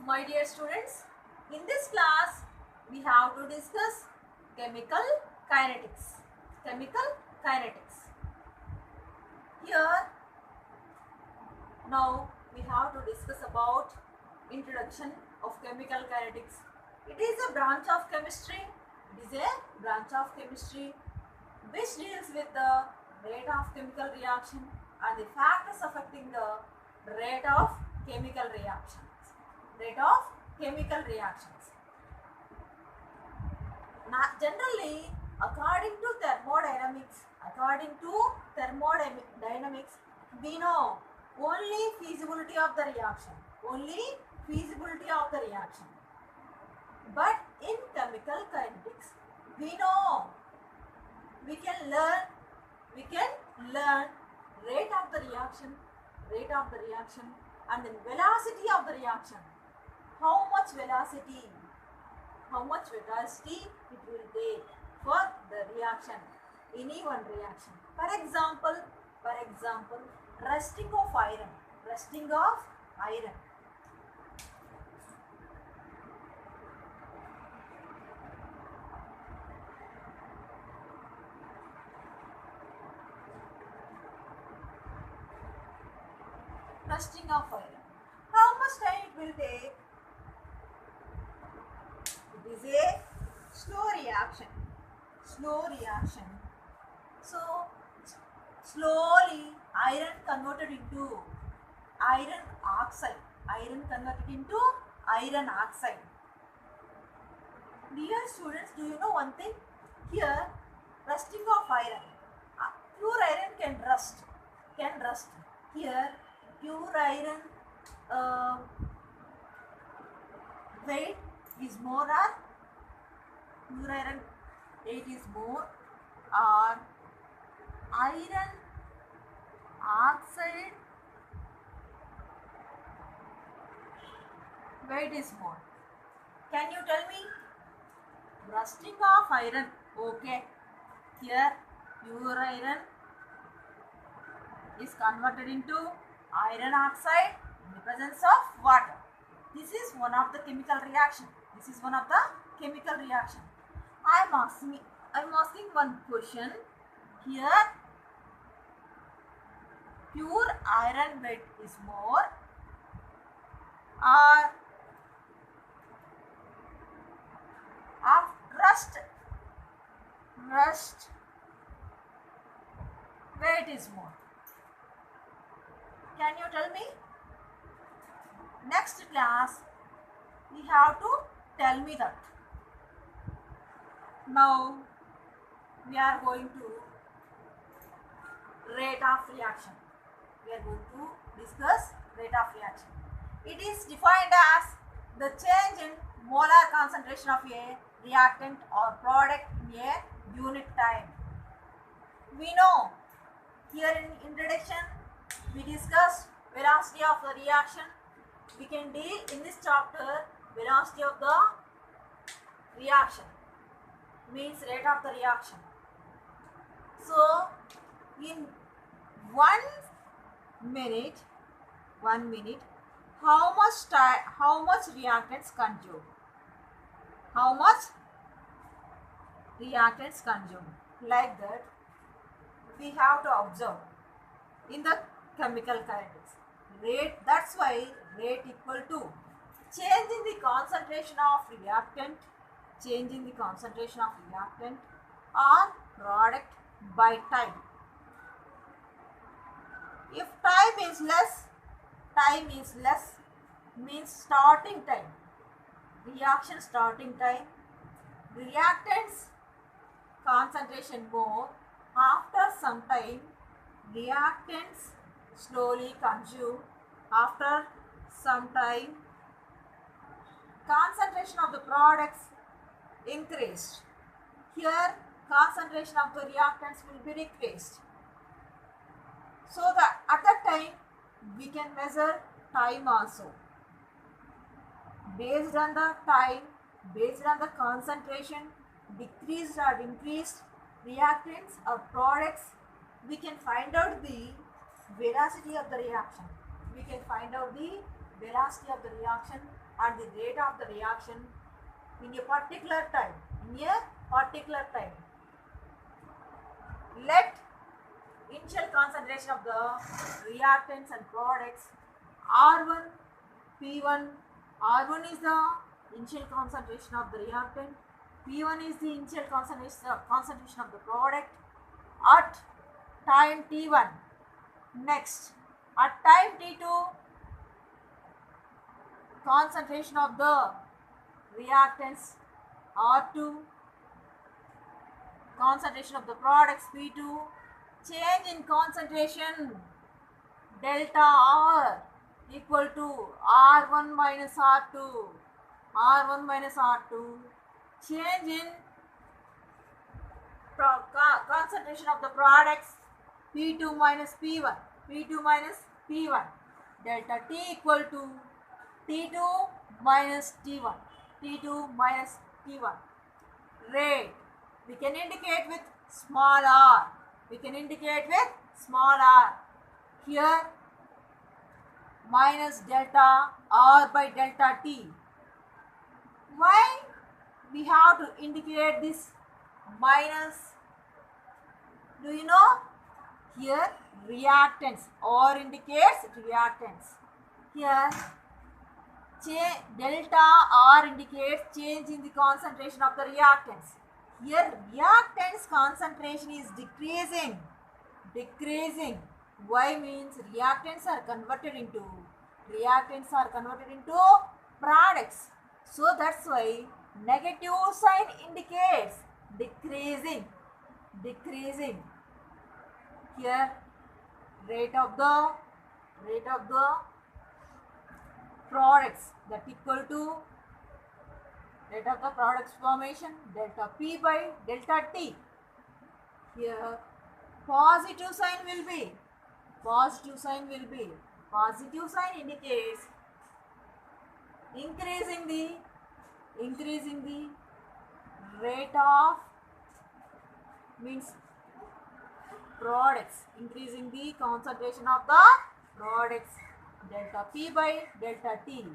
My dear students, in this class we have to discuss chemical kinetics. Chemical kinetics. Here now we have to discuss about introduction of chemical kinetics. It is a branch of chemistry. It is a branch of chemistry which deals with the rate of chemical reaction and the factors affecting the rate of chemical reactions. Rate of chemical reactions. Generally, according to thermodynamics, we know only feasibility of the reaction. Only feasibility of the reaction. But in chemical kinetics, we know we can learn rate of the reaction, and then velocity of the reaction. How much velocity it will take for the reaction, any one reaction. For example, rusting of iron. Rusting of iron. How much time it will take? It is a slow reaction. So slowly iron converted into iron oxide. Dear students, do you know one thing? Here, rusting of iron. Pure iron can rust. Here, pure iron weight is more, or pure iron weight is more, or iron oxide weight is more. Can you tell me? Rusting of iron. Okay. Here pure iron is converted into iron oxide in the presence of water. This is one of the chemical reaction. I am asking one question. Here pure iron weight is more, or of rust weight is more. Can you tell me? Next class we have to tell me that. Now we are going to rate of reaction. We are going to discuss rate of reaction. It is defined as the change in molar concentration of a reactant or product in a unit time. We know here in introduction we discussed velocity of the reaction. We can deal in this chapter velocity of the reaction, means rate of the reaction. So in 1 minute, how much reactants consumed? Like that we have to observe in the chemical kinetics. Rate, that's why rate equal to change in the concentration of reactant or product by time. If time is less means starting time, reaction starting time, reactants concentration more. After some time, reactants slowly consume. After some time, concentration of the products increased. Here, concentration of the reactants will be decreased. So that at that time we can measure time also. Based on the time, based on the concentration, decreased or increased reactants or products, we can find out the velocity of the reaction. and the rate of the reaction in a particular time. In a particular time. Let initial concentration of the reactants and products R1, P1. R1 is the initial concentration of the reactant. P1 is the initial concentration of the product at time T1. Next, at time T2, concentration of the reactants R2, concentration of the products P2, change in concentration delta R equal to R1 minus R2, R1 minus R2, change in concentration of the products P2 minus P1, P2 minus P1, delta T equal to T2 minus T1, T2 minus T1. Rate, we can indicate with small r, we can indicate with small r. Here minus delta R by delta T. Why we have to indicate this minus? Do you know? Here reactants, R indicates reactants. Here delta R indicates change in the concentration of the reactants. Here reactants concentration is decreasing. Why means reactants are converted into products. So that's why negative sign indicates decreasing. Here rate of the products, that equal to rate of the products formation delta P by delta T. Here positive sign indicates increasing the rate of means products, increasing the concentration of the products delta P by delta T.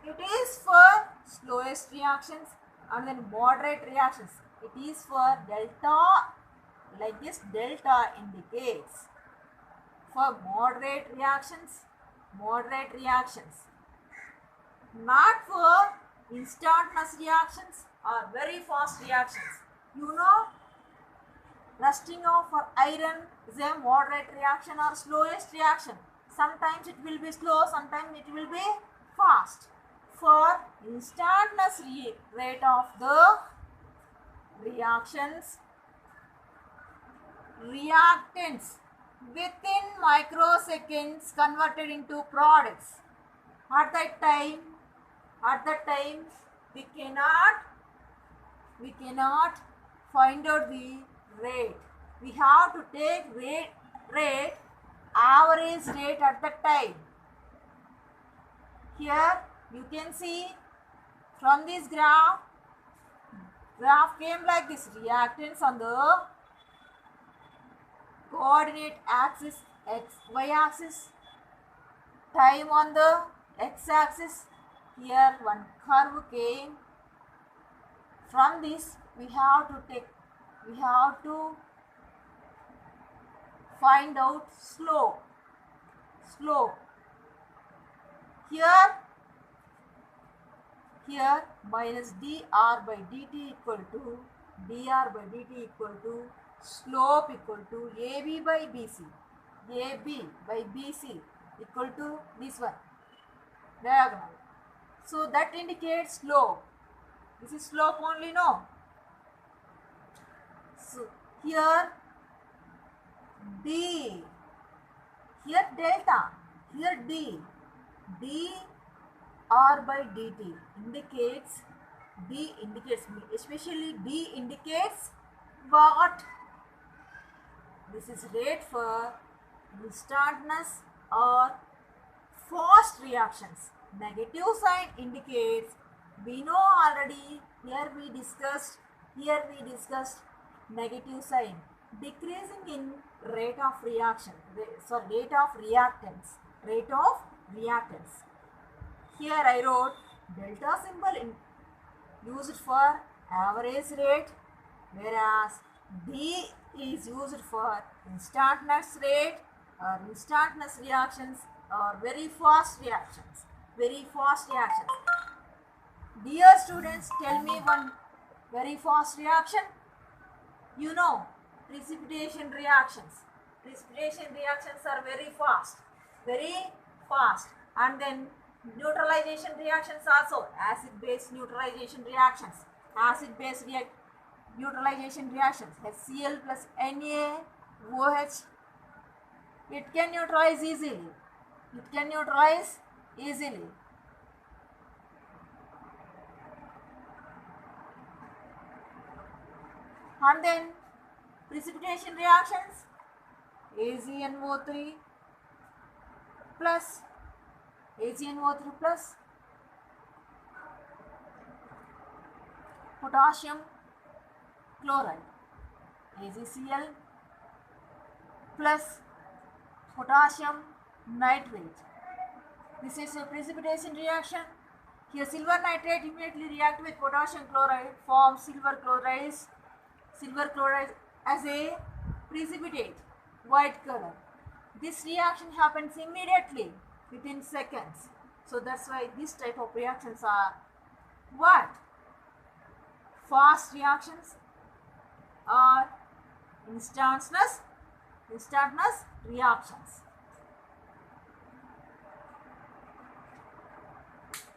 It is for slowest reactions and then moderate reactions. It is for delta, like this delta indicates for moderate reactions, not for instantaneous reactions or very fast reactions. You know, rusting of iron is a moderate reaction or slowest reaction. Sometimes it will be slow, sometimes it will be fast. For instantaneous rate of the reactants within microseconds converted into products. At that time we cannot find out the rate. We have to take rate average rate at that time. Here you can see from this graph came like this: reactants on the coordinate axis y axis, time on the x axis. Here one curve came. From this we have to find out slope. Here minus dr by dt equal to slope equal to AB by BC equal to this one diagonal. So that indicates slope. This is slope only, no? So here D, here delta, here D R by dt indicates, especially D indicates what? This is rate for instantaneous or fast reactions. Negative sign indicates, we know already, here we discussed negative sign, decreasing in rate of reaction, rate of reactants. Here I wrote delta symbol used for average rate, whereas D is used for instantaneous rate or instantaneous reactions or very fast reactions. Very fast reactions. Dear students, tell me one very fast reaction. You know, precipitation reactions. Precipitation reactions are very fast. Very fast. And then neutralization reactions also. Acid-base neutralization reactions. Acid-base neutralization reactions. HCl plus NaOH. It can neutralize easily. It can neutralize easily. And then precipitation reactions, AgNO3 plus potassium chloride, AgCl plus potassium nitrate. This is a precipitation reaction. Here silver nitrate immediately react with potassium chloride, forms silver chloride as a precipitate, white color. This reaction happens immediately within seconds. So that's why this type of reactions are what? Fast reactions or instantaneous reactions.